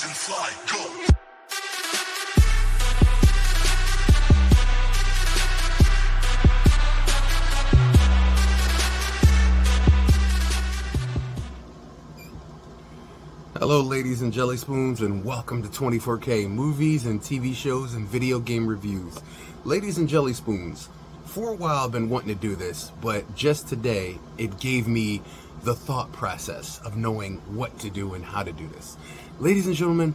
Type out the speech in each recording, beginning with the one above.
rise and fly, go. Hello ladies and jelly spoons, and welcome to 24K movies and TV shows and video game reviews. Ladies and jelly spoons, for a while I've been wanting to do this, but just today it gave me the thought process of knowing what to do and how to do this. Ladies and gentlemen,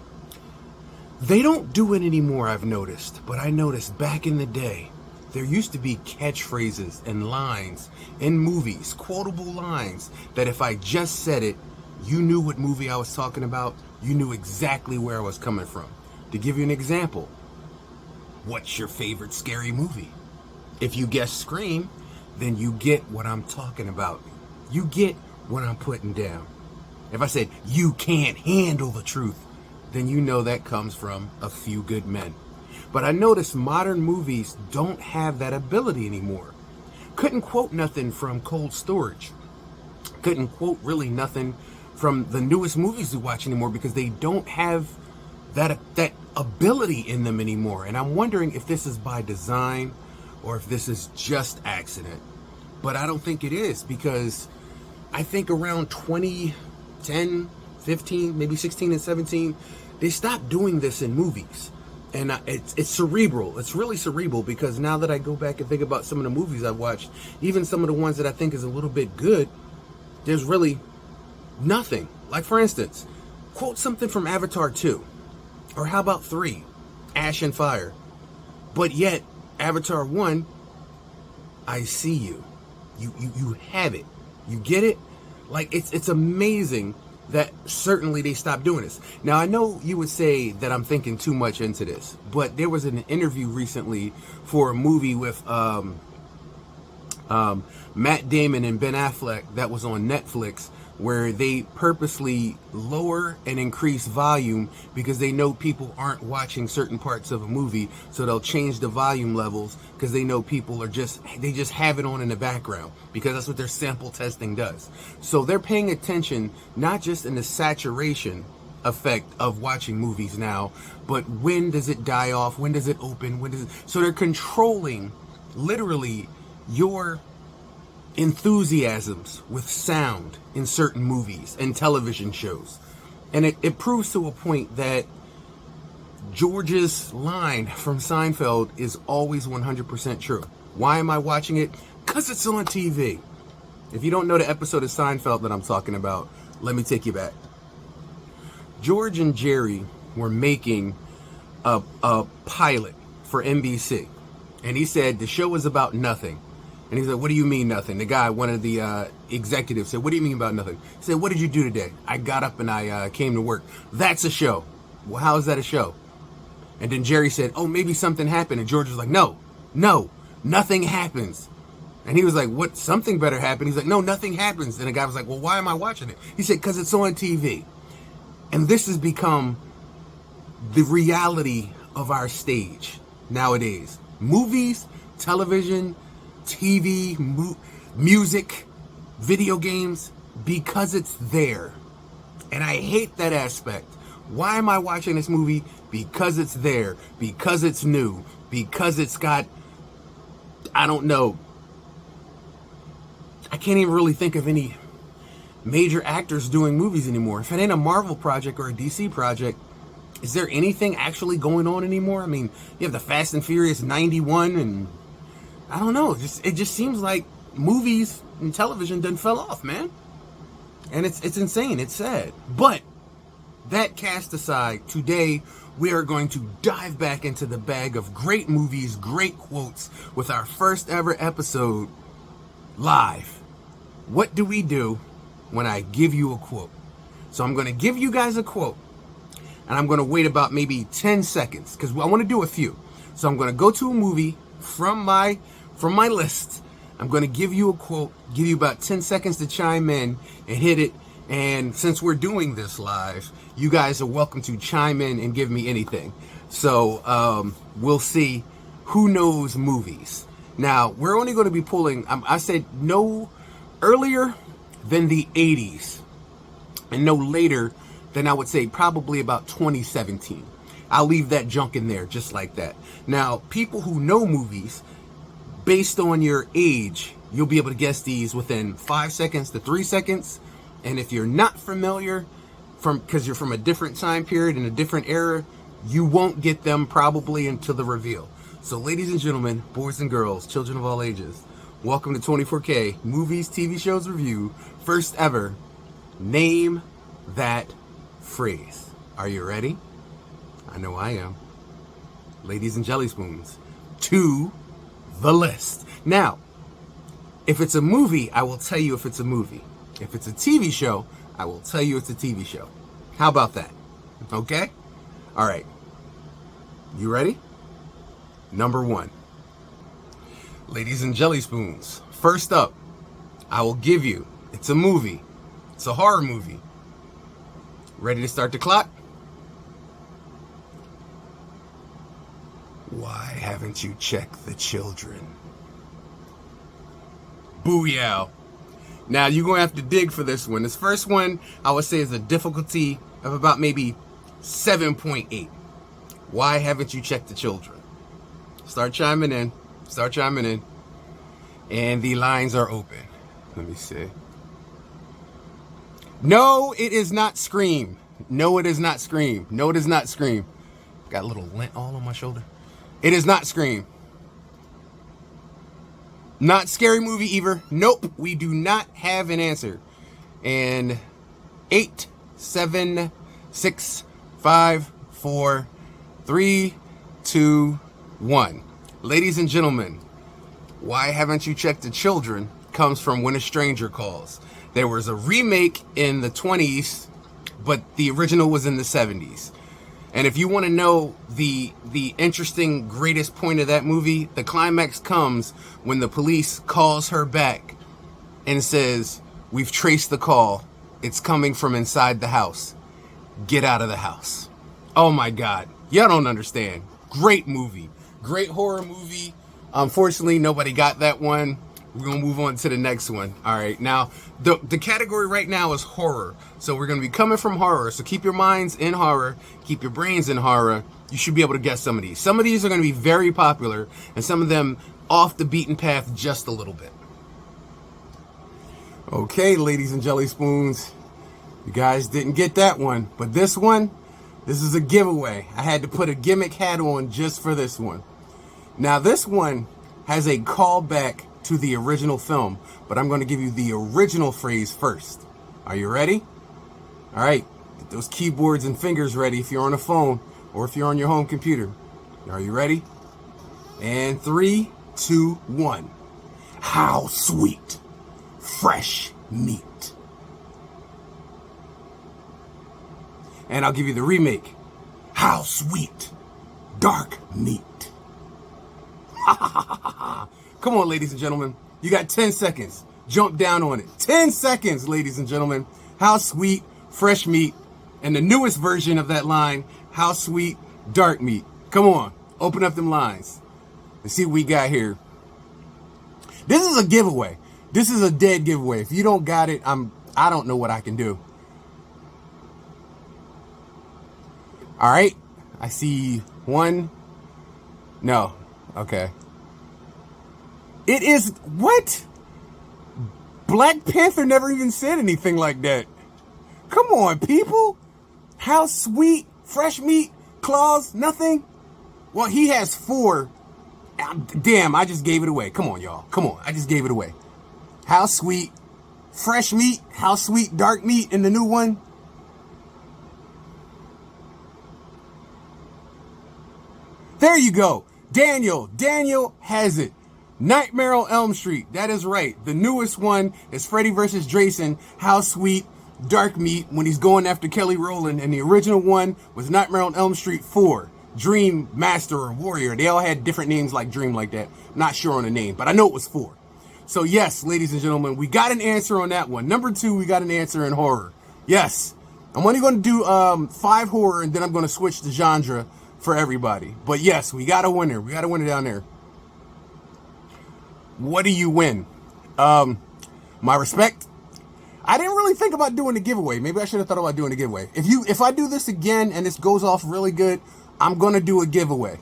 they don't do it anymore, I've noticed, but I noticed back in the day there used to be catchphrases and lines in movies, quotable lines, that if I just said it, you knew what movie I was talking about. You knew exactly where I was coming from. To give you an example, what's your favorite scary movie? If you guess Scream, then you get what I'm talking about. You get what I'm putting down. If I said, you can't handle the truth, then you know that comes from A Few Good Men. But I noticed modern movies don't have that ability anymore. Couldn't quote nothing from Cold Storage. Couldn't quote really nothing from the newest movies we watch anymore because they don't have that ability in them anymore. And I'm wondering if this is by design or if this is just accident. But I don't think it is, because I think around 2010, 15, maybe 16 and 17, they stopped doing this in movies. And it's cerebral. It's really cerebral, because now that I go back and think about some of the movies I've watched, even some of the ones that I think is a little bit good, there's really nothing. Like, for instance, quote something from Avatar 2, or how about 3, Ash and Fire. But yet, Avatar 1, I see you. You have it. You get it? Like, it's amazing that certainly they stopped doing this. Now, I know you would say that I'm thinking too much into this, but there was an interview recently for a movie with Matt Damon and Ben Affleck that was on Netflix, where they purposely lower and increase volume because they know people aren't watching certain parts of a movie, so they'll change the volume levels because they know people are just have it on in the background, because that's what their sample testing does. So they're paying attention not just in the saturation effect of watching movies now, but when does it die off, when does it open, so they're controlling literally your enthusiasms with sound in certain movies and television shows. And it proves to a point that George's line from Seinfeld is always 100% true. Why am I watching it? Because it's on TV. If you don't know the episode of Seinfeld that I'm talking about, let me take you back. George and Jerry were making a pilot for NBC, and he said the show is about nothing. And he said, what do you mean nothing? The guy, one of the executives, said, what do you mean about nothing? He said, what did you do today? I got up and I came to work. That's a show. Well, how is that a show? And then Jerry said, oh, maybe something happened. And George was like, no, nothing happens. And he was like, what? Something better happen. He's like, no, nothing happens. And the guy was like, well, why am I watching it? He said, because it's on TV. And this has become the reality of our stage nowadays. Movies, television, TV, music, video games, because it's there. And I hate that aspect. Why am I watching this movie? Because it's there, because it's new, because it's got, I don't know, I can't even really think of any major actors doing movies anymore. If it ain't a Marvel project or a DC project, is there anything actually going on anymore? I mean, you have the Fast and Furious 91, and I don't know. It just seems like movies and television done fell off, man. And it's insane. It's sad. But that cast aside, today we are going to dive back into the bag of great movies, great quotes, with our first ever episode live. What do we do when I give you a quote? So I'm going to give you guys a quote, and I'm going to wait about maybe 10 seconds because I want to do a few. So I'm going to go to a movie from my list. I'm going to give you a quote, give you about 10 seconds to chime in and hit it. And since we're doing this live, you guys are welcome to chime in and give me anything. So we'll see who knows movies. Now, we're only going to be pulling, I said no earlier than the 80s and no later then I would say probably about 2017. I'll leave that junk in there just like that. Now, people who know movies, based on your age, you'll be able to guess these within 5 seconds to 3 seconds. And if you're not familiar, because you're from a different time period and a different era, you won't get them probably until the reveal. So ladies and gentlemen, boys and girls, children of all ages, welcome to 24K Movies, TV Shows Review. First ever, name that phrase. Are you ready? I know I am. Ladies and jelly spoons, to the list. Now, if it's a movie, I will tell you if it's a movie. If it's a TV show, I will tell you it's a TV show. How about that? Okay? All right. You ready? Number 1. Ladies and jelly spoons, first up, I will give you, it's a movie. It's a horror movie. Ready to start the clock? Why haven't you checked the children? Booyah. Now, you're going to have to dig for this one. This first one, I would say, is a difficulty of about maybe 7.8. Why haven't you checked the children? Start chiming in. Start chiming in. And the lines are open. Let me see. No, it is not Scream. No, it is not Scream. No, it is not Scream. Got a little lint all on my shoulder. It is not Scream. Not Scary Movie either. Nope, we do not have an answer. And 8, 7, 6, 5, 4, 3, 2, 1. Ladies and gentlemen, why haven't you checked the children comes from When a Stranger Calls. There was a remake in the 20s, but the original was in the 70s. And if you want to know the interesting greatest point of that movie, the climax comes when the police calls her back and says, "We've traced the call. It's coming from inside the house. Get out of the house." Oh my God. Y'all don't understand. Great movie. Great horror movie. Unfortunately, nobody got that one. We're going to move on to the next one. All right. Now, the category right now is horror. So we're going to be coming from horror. So keep your minds in horror. Keep your brains in horror. You should be able to guess some of these. Some of these are going to be very popular, and some of them off the beaten path just a little bit. Okay, ladies and jelly spoons. You guys didn't get that one. But this one, this is a giveaway. I had to put a gimmick hat on just for this one. Now, this one has a callback to the original film, but I'm going to give you the original phrase first. Are you ready? All right, get those keyboards and fingers ready if you're on a phone or if you're on your home computer. Are you ready? And 3, 2, 1. How sweet, fresh meat. And I'll give you the remake. How sweet, dark meat. Come on, ladies and gentlemen. You got 10 seconds. Jump down on it. 10 seconds, ladies and gentlemen. How sweet, fresh meat. And the newest version of that line, how sweet, dark meat. Come on. Open up them lines. Let's see what we got here. This is a giveaway. This is a dead giveaway. If you don't got it, I don't know what I can do. All right. I see one. No. Okay. It is what? Black Panther never even said anything like that. Come on, people. How sweet, fresh meat, claws, nothing. Well, he has 4. Damn, I just gave it away. Come on, y'all. Come on. I just gave it away. How sweet, fresh meat, how sweet, dark meat in the new one. There you go. Daniel has it. Nightmare on Elm Street. That is right. The newest one is Freddy vs. Jason. How sweet, dark meat, when he's going after Kelly Rowland. And the original one was Nightmare on Elm Street 4. Dream Master or Warrior. They all had different names like Dream like that. Not sure on the name, but I know it was 4. So yes, ladies and gentlemen, we got an answer on that one. Number 2, we got an answer in horror. Yes. I'm only going to do 5 horror, and then I'm going to switch the genre for everybody. But yes, we got a winner. We got a winner down there. What do you win? My respect. I didn't really think about doing a giveaway. Maybe I should have thought about doing a giveaway. If I do this again and this goes off really good, I'm going to do a giveaway.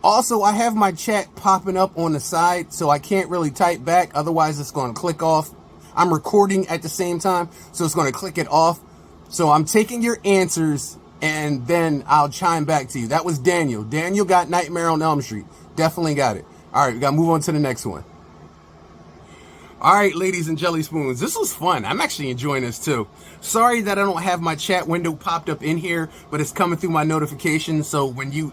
Also, I have my chat popping up on the side, so I can't really type back. Otherwise, it's going to click off. I'm recording at the same time, so it's going to click it off. So I'm taking your answers, and then I'll chime back to you. That was Daniel. Daniel got Nightmare on Elm Street. Definitely got it. All right, we got to move on to the next one. All right, ladies and jelly spoons, this was fun. I'm actually enjoying this too. Sorry that I don't have my chat window popped up in here, but it's coming through my notifications. So when you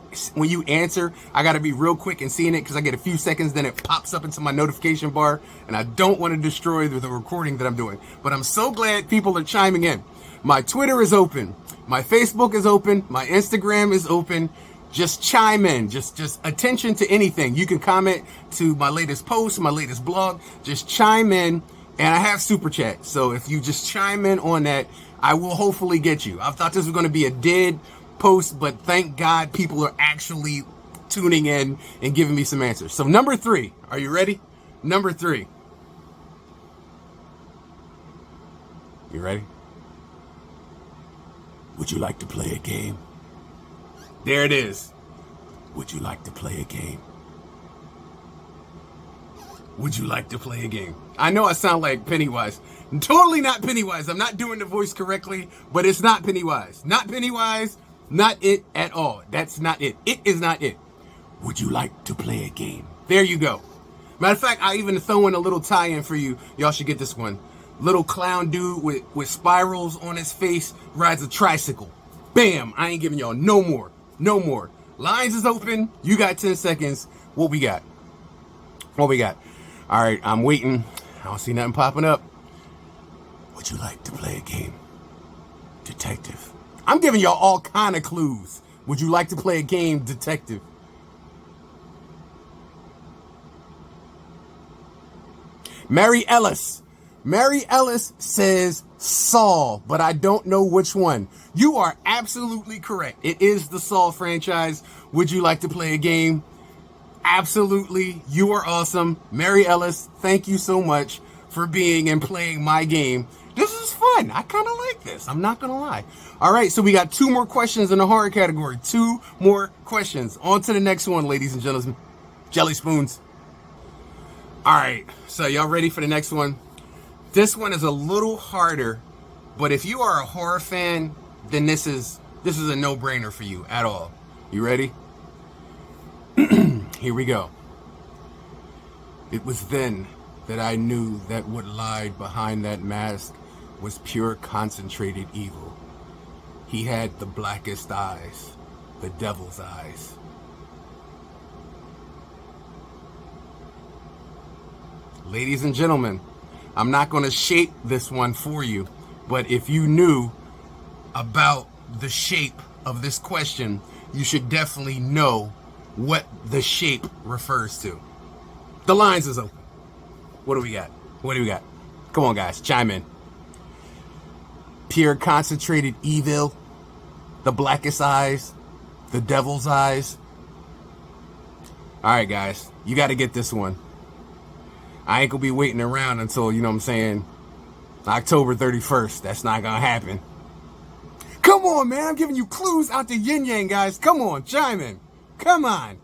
answer, I got to be real quick in seeing it because I get a few seconds, then it pops up into my notification bar, and I don't want to destroy the recording that I'm doing. But I'm so glad people are chiming in. My Twitter is open. My Facebook is open. My Instagram is open. Just chime in, just attention to anything. You can comment to my latest post, my latest blog, just chime in, and I have super chat. So if you just chime in on that, I will hopefully get you. I thought this was going to be a dead post, but thank God people are actually tuning in and giving me some answers. So number 3, are you ready? Number 3. You ready? Would you like to play a game? There it is. Would you like to play a game? Would you like to play a game? I know I sound like Pennywise. Totally not Pennywise. I'm not doing the voice correctly, but it's not Pennywise. Not Pennywise. Not it at all. That's not it. It is not it. Would you like to play a game? There you go. Matter of fact, I even throw in a little tie-in for you. Y'all should get this one. Little clown dude with spirals on his face rides a tricycle. Bam! I ain't giving y'all no more. No more. Lines is open. You got 10 seconds. What we got? What we got? All right, I'm waiting. I don't see nothing popping up. Would you like to play a game? Detective. I'm giving y'all all kind of clues. Would you like to play a game, detective? Mary Ellis. Mary Ellis says Saw, but I don't know which one. You are absolutely correct. It is the Saw franchise. Would you like to play a game? Absolutely. You are awesome. Mary Ellis, thank you so much for being and playing my game. This is fun. I kind of like this. I'm not going to lie. All right, so we got 2 more questions in the horror category. 2 more questions. On to the next one, ladies and gentlemen. Jelly spoons. All right, so y'all ready for the next one? This one is a little harder, but if you are a horror fan, then this is a no-brainer for you at all. You ready? Here we go. It was then that I knew that what lied behind that mask was pure concentrated evil. He had the blackest eyes, the devil's eyes. Ladies and gentlemen, I'm not going to shape this one for you, but if you knew about the shape of this question, you should definitely know what the shape refers to. The lines is open. What do we got? What do we got? Come on, guys, chime in. Pure concentrated evil, the blackest eyes, the devil's eyes. All right, guys, you got to get this one. I ain't gonna be waiting around until, you know what I'm saying, October 31st. That's not gonna happen. Come on, man. I'm giving you clues out the yin yang, guys. Come on, chime in. Come on.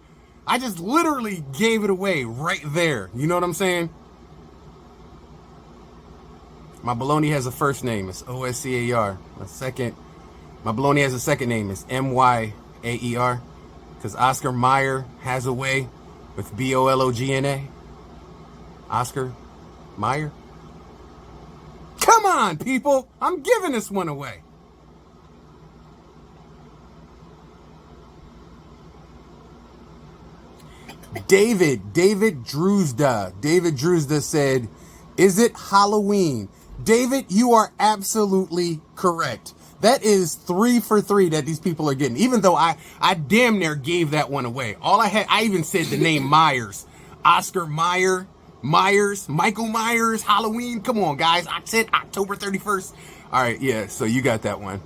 I just literally gave it away right there. You know what I'm saying? My baloney has a first name. It's Oscar. My baloney has a second name. It's Myaer. Because Oscar Mayer has a way with Bologna. Oscar Mayer. Come on, people. I'm giving this one away. David Druzda said, is it Halloween? David, you are absolutely correct. That is 3 for 3 that these people are getting. Even though I damn near gave that one away. I even said the name Myers. Oscar Mayer. Myers, Michael Myers, Halloween. Come on, guys. I said October 31st. All right, yeah, so you got that one.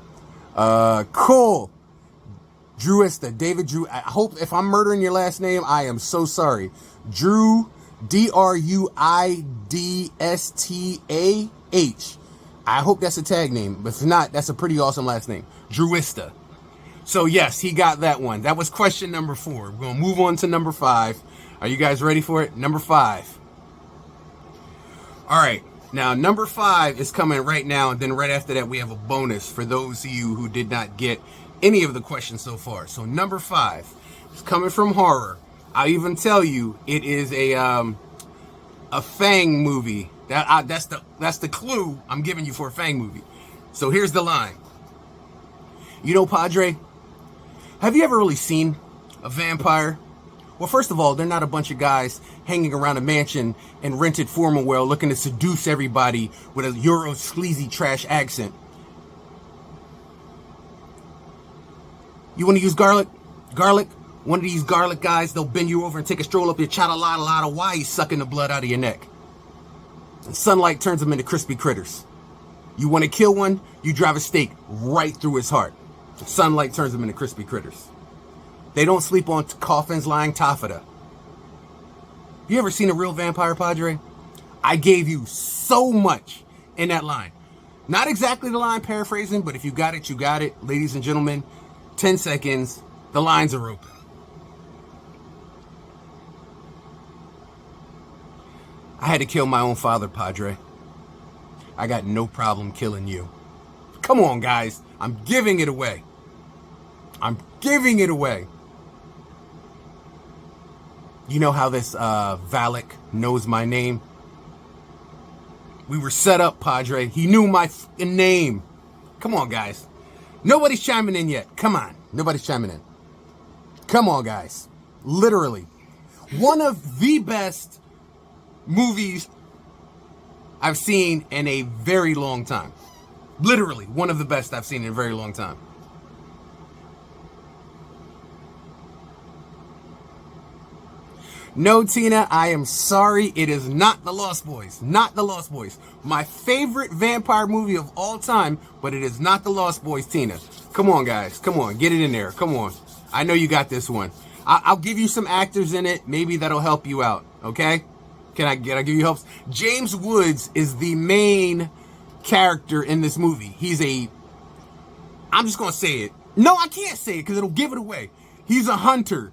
Cool. Drewista, David Drew. I hope if I'm murdering your last name, I am so sorry. Drew, Druidstah. I hope that's a tag name, but if not, that's a pretty awesome last name. Drewista. So yes, he got that one. That was question number 4. We're going to move on to number 5. Are you guys ready for it? Number 5. All right. Now, number 5 is coming right now, and then right after that, we have a bonus for those of you who did not get any of the questions so far. So number 5 is coming from horror. I'll even tell you, it is a Fang movie. That's the clue I'm giving you for a Fang movie. So here's the line. You know, Padre, have you ever really seen a vampire? Well, first of all, they're not a bunch of guys hanging around a mansion and rented formal wear looking to seduce everybody with a Euro sleazy trash accent. You want to use garlic? Garlic? One of these garlic guys, they'll bend you over and take a stroll up your chata-lada-lada while he's sucking the blood out of your neck. And sunlight turns them into crispy critters. You want to kill one? You drive a stake right through his heart. Sunlight turns them into crispy critters. They don't sleep on coffins lying taffeta. You ever seen a real vampire, Padre? I gave you so much in that line. Not exactly the line, paraphrasing, but if you got it, you got it. Ladies and gentlemen, 10 seconds. The lines are open. I had to kill my own father, Padre. I got no problem killing you. Come on, guys. I'm giving it away. I'm giving it away. You know how this Valak knows my name? We were set up, Padre. He knew my name. Come on, guys. Nobody's chiming in yet. Come on. Nobody's chiming in. Come on, guys. Literally. One of the best movies I've seen in a very long time. Literally, one of the best I've seen in a very long time. No, Tina, I am sorry. It is not The Lost Boys. Not The Lost Boys. My favorite vampire movie of all time, but it is not The Lost Boys, Tina. Come on, guys. Come on. Get it in there. Come on. I know you got this one. I'll give you some actors in it. Maybe that'll help you out. Okay? Can I give you help? James Woods is the main character in this movie. I'm just going to say it. No, I can't say it because it'll give it away. He's a hunter.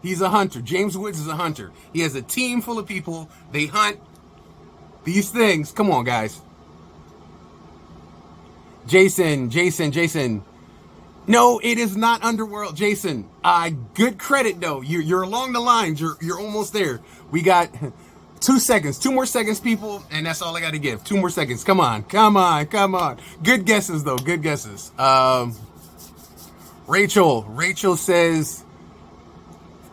He's a hunter. James Woods is a hunter. He has a team full of people. They hunt these things. Come on, guys. Jason. No, it is not Underworld, Jason. Good credit, though. You're along the lines. You're almost there. We got 2 seconds. 2 more seconds, people, and that's all I got to give. 2 more seconds. Come on. Good guesses, though. Good guesses. Rachel says...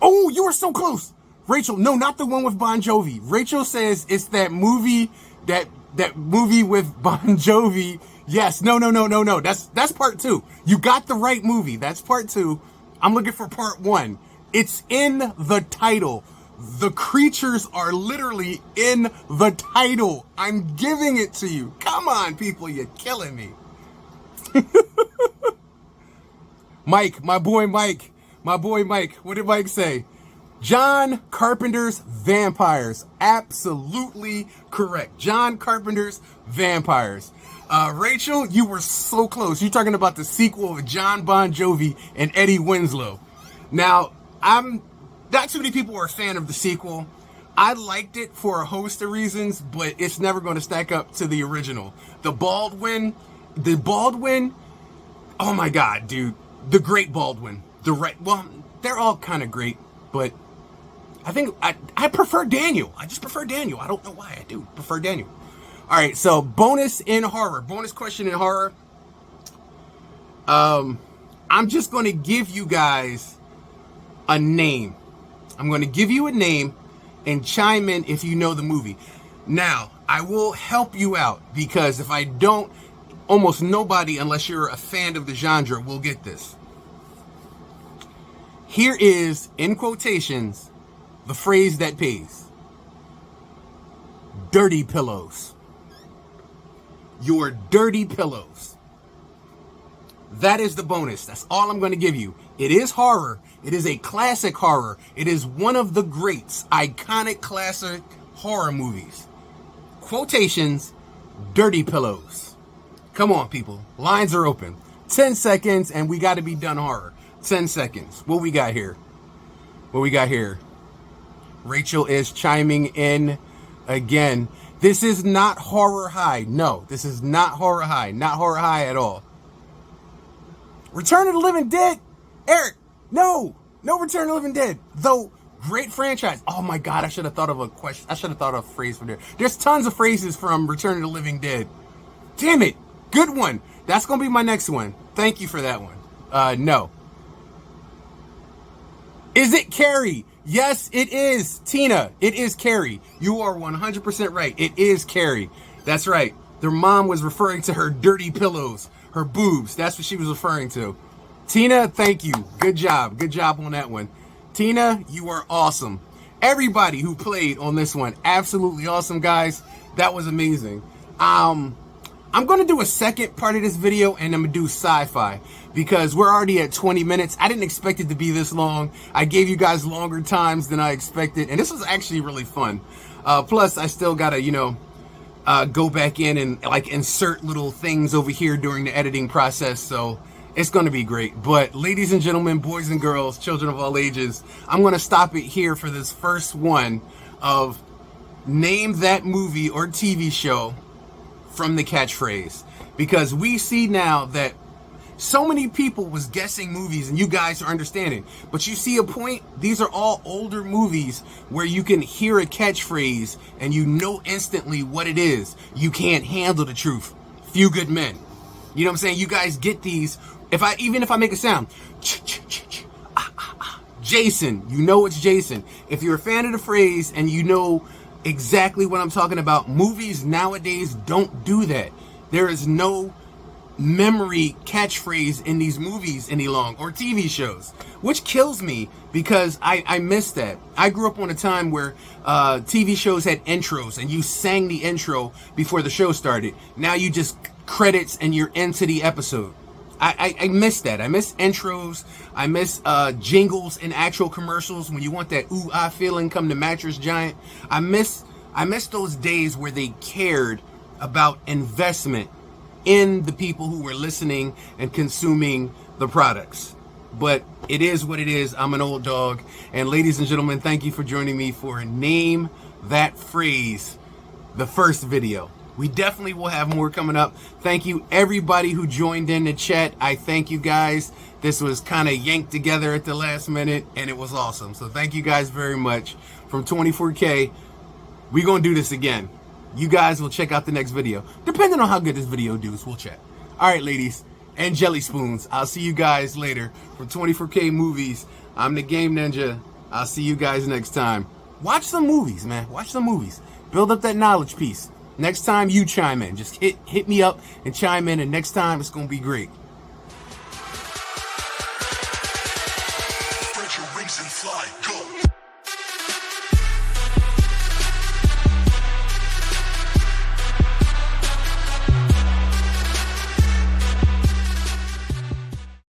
Oh, you were so close. Rachel, no, not the one with Bon Jovi. Rachel says it's that movie with Bon Jovi. Yes, no. That's part 2. You got the right movie. That's part 2. I'm looking for part 1. It's in the title. The creatures are literally in the title. I'm giving it to you. Come on, people, you're killing me. Mike, my boy Mike. What did Mike say? John Carpenter's Vampires. Absolutely correct. John Carpenter's Vampires. Rachel, you were so close. You're talking about the sequel of John Bon Jovi and Eddie Winslow. Now, not too many people are a fan of the sequel. I liked it for a host of reasons, but it's never going to stack up to the original. The Baldwin, oh my God, dude. The great Baldwin. Well, they're all kind of great, but I think I prefer Daniel. I just prefer Daniel. I don't know why. I do prefer Daniel. All right, so bonus question in horror. I'm just going to give you guys a name. I'm going to give you a name and chime in if you know the movie. Now, I will help you out because if I don't, almost nobody, unless you're a fan of the genre, will get this. Here is, in quotations, the phrase that pays. Dirty pillows. Your dirty pillows. That is the bonus. That's all I'm going to give you. It is horror. It is a classic horror. It is one of the greats, iconic classic horror movies. Quotations, Dirty Pillows. Come on, people. Lines are open. 10 seconds and we got to be done horror. 10 seconds. What we got here? What we got here? Rachel is chiming in again. This is not Horror High. No, this is not Horror High. Not Horror High at all. Return of the Living Dead? Eric, no. No Return of the Living Dead. Though, great franchise. Oh my God, I should have thought of a question. I should have thought of a phrase for there. There's tons of phrases from Return of the Living Dead. Damn it. Good one. That's going to be my next one. Thank you for that one. No. Is it Carrie? Yes, it is. Tina, it is Carrie. You are 100% right. It is Carrie. That's right. Their mom was referring to her dirty pillows, her boobs. That's what she was referring to. Tina, thank you. Good job. Good job on that one. Tina, you are awesome. Everybody who played on this one, absolutely awesome, guys. That was amazing. I'm going to do a second part of this video, and I'm going to do sci-fi because we're already at 20 minutes. I didn't expect it to be this long. I gave you guys longer times than I expected, and this was actually really fun. Plus, I still got to, go back in and like insert little things over here during the editing process, so it's going to be great. But ladies and gentlemen, boys and girls, children of all ages, I'm going to stop it here for this first one of Name That Movie or TV Show from the Catchphrase, because we see now that so many people was guessing movies and you guys are understanding, but you see a point. These are all older movies where you can hear a catchphrase and you know instantly what it is. You can't handle the truth. Few Good Men. You know what I'm saying? You guys get these. Even if I make a sound, Jason, you know it's Jason. If you're a fan of the phrase and you know exactly what I'm talking about, movies nowadays don't do that. There is no memory catchphrase in these movies any long, or TV shows, which kills me because I miss that. I grew up on a time where TV shows had intros and you sang the intro before the show started. Now you just credits and you're into the episode. I miss that. I miss intros. I miss jingles in actual commercials when you want that ooh ah feeling come to Mattress Giant. I miss those days where they cared about investment in the people who were listening and consuming the products. But it is what it is. I'm an old dog. And ladies and gentlemen, thank you for joining me for Name That Phrase, the first video. We definitely will have more coming up. Thank you everybody who joined in the chat. I thank you guys. This was kind of yanked together at the last minute and it was awesome. So thank you guys very much. From 24K, we're going to do this again. You guys will check out the next video. Depending on how good this video does, we'll check. All right, ladies and jelly spoons. I'll see you guys later. From 24K Movies, I'm the Game Ninja. I'll see you guys next time. Watch some movies, man. Watch some movies. Build up that knowledge piece. Next time you chime in, just hit me up and chime in, and next time it's going to be great.